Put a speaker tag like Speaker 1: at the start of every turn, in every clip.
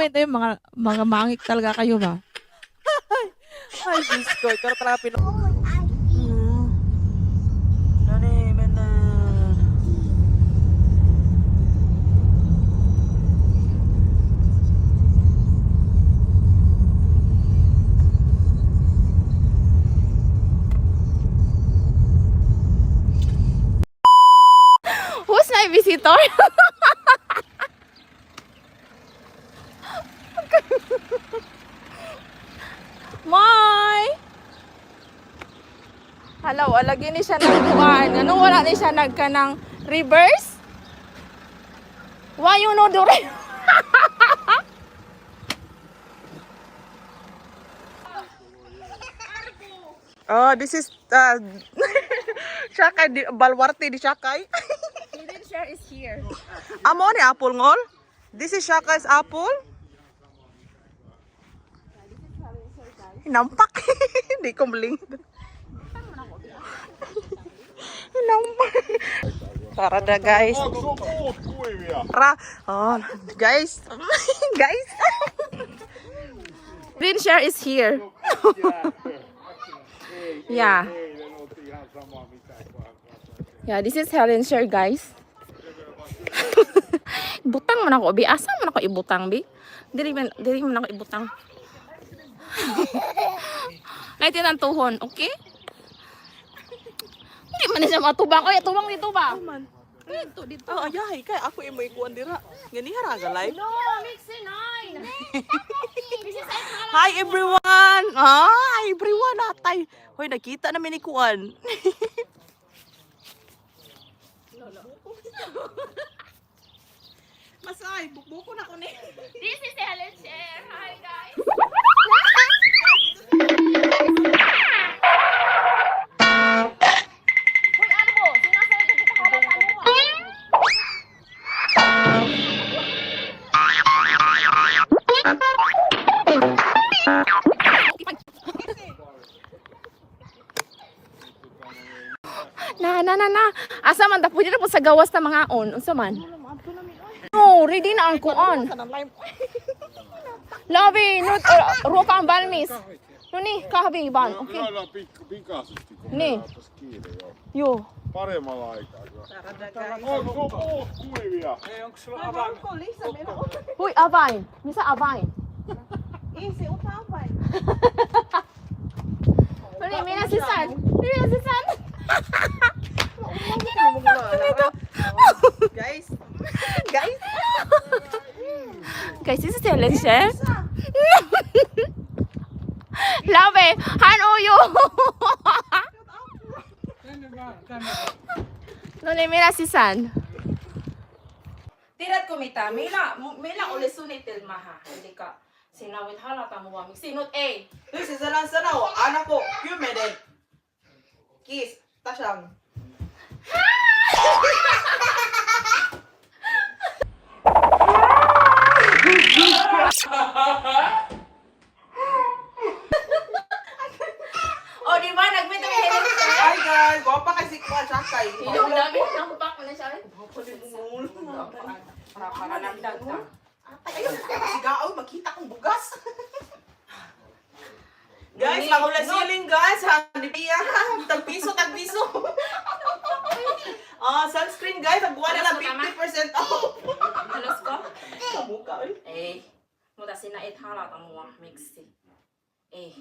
Speaker 1: Ito yung mga mangik talaga kayo ba?
Speaker 2: Ay, Diyos ko. Ikaw na talaga
Speaker 1: Who's my visitor? Moy! Hello, lagi ni siya nagkuhan. Anong wala ni siya nagkanang reverse? Why you no do it?
Speaker 2: Oh, this is Shakay di Balwarte di Shakay.
Speaker 1: Hidden share is here.
Speaker 2: Amo ni apple ngol. This is Shakay's apple. Nampak. Hindi ko maling. Nampak. Tara na guys. Oh, guys. Guys.
Speaker 1: Hidden share is here. Yeah. Yeah, this is Helen share, guys. Ibutang man ako, bi. Asa man ako ibutang, bi? Dili man ako ibutang. Laitin ang tuhon, okay? Hindi man siya matubang. Oy, tubang dito ba? Dito.
Speaker 2: Oh, ayahay kay ako imo ikuan dira. Gani haraga live.
Speaker 1: No, mixi 9.
Speaker 2: Hi everyone. Hi everyone atay. Hoy nakita namin ni kuan. Masay, bukbuko na ko ni.
Speaker 1: This is Helen share. Hi, guys. Hoy, ano po? Sinasaya ko dito harap ano mo? Na. Asa man da pwede na po sa gawas na mga on. Unsa man? No, ready na ang kuan. Labi, not ruoka ang valmis. No ni, kahvi ban. Okay. Niin. Joo.
Speaker 3: Paremmalla aikaa. Onko puut kuivia? Ei, onko sulla avaimet?
Speaker 1: Hui, avain. Missä avain?
Speaker 2: Easy, ota avain.
Speaker 1: No niin, minä sisään.
Speaker 2: Guys.
Speaker 1: Guys, this is Helen share. Love, han uju. No niin, minä sisään. Tiedätkö mitä? Meillä oli suunnitelmaa. Eli sinä voit halata mua. Miksi sinut ei?
Speaker 2: Nyt se sanoo, aina ko 10. Kiis, tasang.
Speaker 1: O, di ba? Nag-meet kami Helen share.
Speaker 2: Hi guys, gwapa kasi kuan Shakay.
Speaker 1: Yung dami, nampak mo na siya. Para nagdag ka.
Speaker 2: Ayun, sigaw, makita kong bugas. Guys, mahula siling guys, ha, nipiya, tagpiso. Sunscreen guys, nagbuwan na lang 50% off.
Speaker 1: Halos ko?
Speaker 2: Kamukha,
Speaker 1: Eh, mutta sinä et halata mua. Miksi? Eh.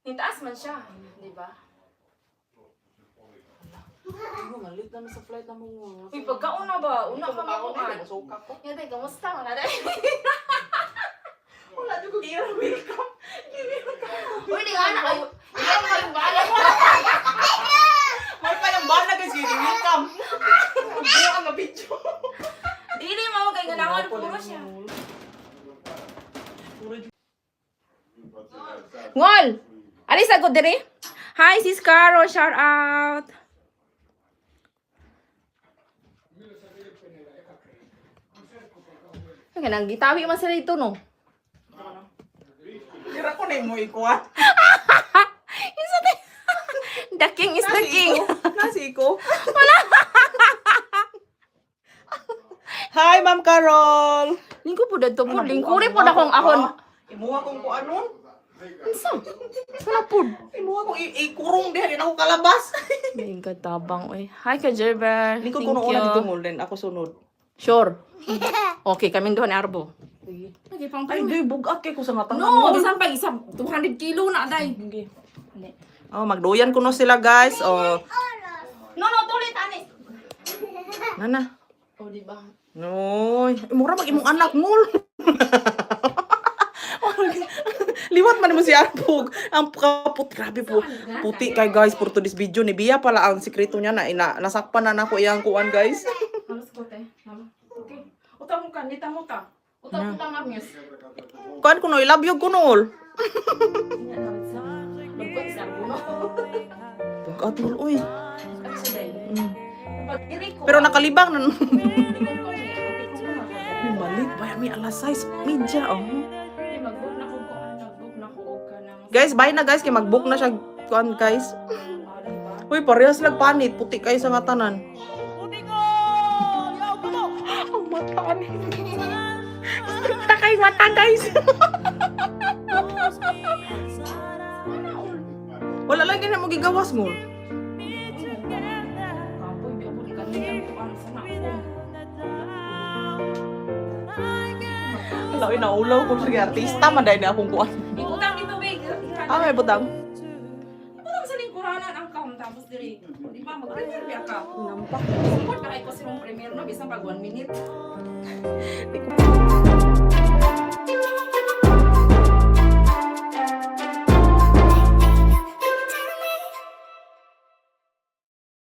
Speaker 1: Niin taas man siya, di ba?
Speaker 2: Malit naman sa flight na mo.
Speaker 1: Uy, pagkauna ba? Una ka makuhaan.
Speaker 2: Suka ko.
Speaker 1: Yate, kamusta mga dahil?
Speaker 2: Wala dito ko welcome.
Speaker 1: Uy, di nga na kayo. Ikaw mo yung bala mo.
Speaker 2: May pa yung banda guys, yun welcome. Buo ang mabidyo.
Speaker 1: Dili mo kay ganangon puro siya. Ngol! Alis ako diri. Hi, sis Caro. Shout out. Kanang gitawi man sila ito, no?
Speaker 2: Kira ko na yung mo ikuha.
Speaker 1: Isa te. The king is the king.
Speaker 2: Nasi ko.
Speaker 1: Hi,
Speaker 2: Hi, Ma'am Carol.
Speaker 1: Lingko po dito po. Lingkuri po na kong ahon.
Speaker 2: Imuha kong kuanon.
Speaker 1: Sana po.
Speaker 2: Imuha kong ikurong diha. Di na ako kalabas.
Speaker 1: May katabang. Oy. Hi ka, Jerber.
Speaker 2: Lingkod
Speaker 1: Thank
Speaker 2: ko na una dito
Speaker 1: you.
Speaker 2: mo. Then ako sunod.
Speaker 1: Sure. Okay, kami doon ni Arbo. Okay, pang
Speaker 2: Ay, di. Bugat kay ko sa matang.
Speaker 1: No, bisan pa isa 200 kilo na day.
Speaker 2: Okay. Oh, magduyan ko na sila, guys. Oh.
Speaker 1: No, tulit ani.
Speaker 2: Nana.
Speaker 1: Oh, di ba?
Speaker 2: Noy. Mura mag imong anak mo. Liwat man mo si Arpog. Ang kaput. Grabe po. Puti kay guys. For today's video ni Bia pala ang sikreto niya na nasakpan na nako iyang kuan guys.
Speaker 1: Halos ko te. Okay. Utang mo ka, nita mo ka. Utang magnes.
Speaker 2: Kuan ko no, ilabyog ko nol.
Speaker 1: Magkot sa buno.
Speaker 2: Bugat nol, uy.
Speaker 1: Pag-iri ko.
Speaker 2: Pero nakalibang na.
Speaker 1: Likod ko niya. Okay ko muna.
Speaker 2: Ay, malit. Baya may alas 6 media. Oh.
Speaker 1: Mag-book na ko nag-book na ko ka na.
Speaker 2: Guys, bye na guys. Kaya mag-book na siya. Kuan guys. Uy, parehas lang panit. Puti kayo sa nga tanan. Ang mata ni. Takay mata guys. Wala lang din mo gigawas mo. Lawi na ulaw ko sige artista man dahil na akong kuan.
Speaker 1: Ibutang dito, Big.
Speaker 2: Ah, may butang.
Speaker 1: Ibutang sa lingkuranan ang kam, tapos diri. Di ba, mag-interview ka.
Speaker 2: Nampak.
Speaker 1: Support ka kay ko si mong premier, no? Bisang pag 1 minute.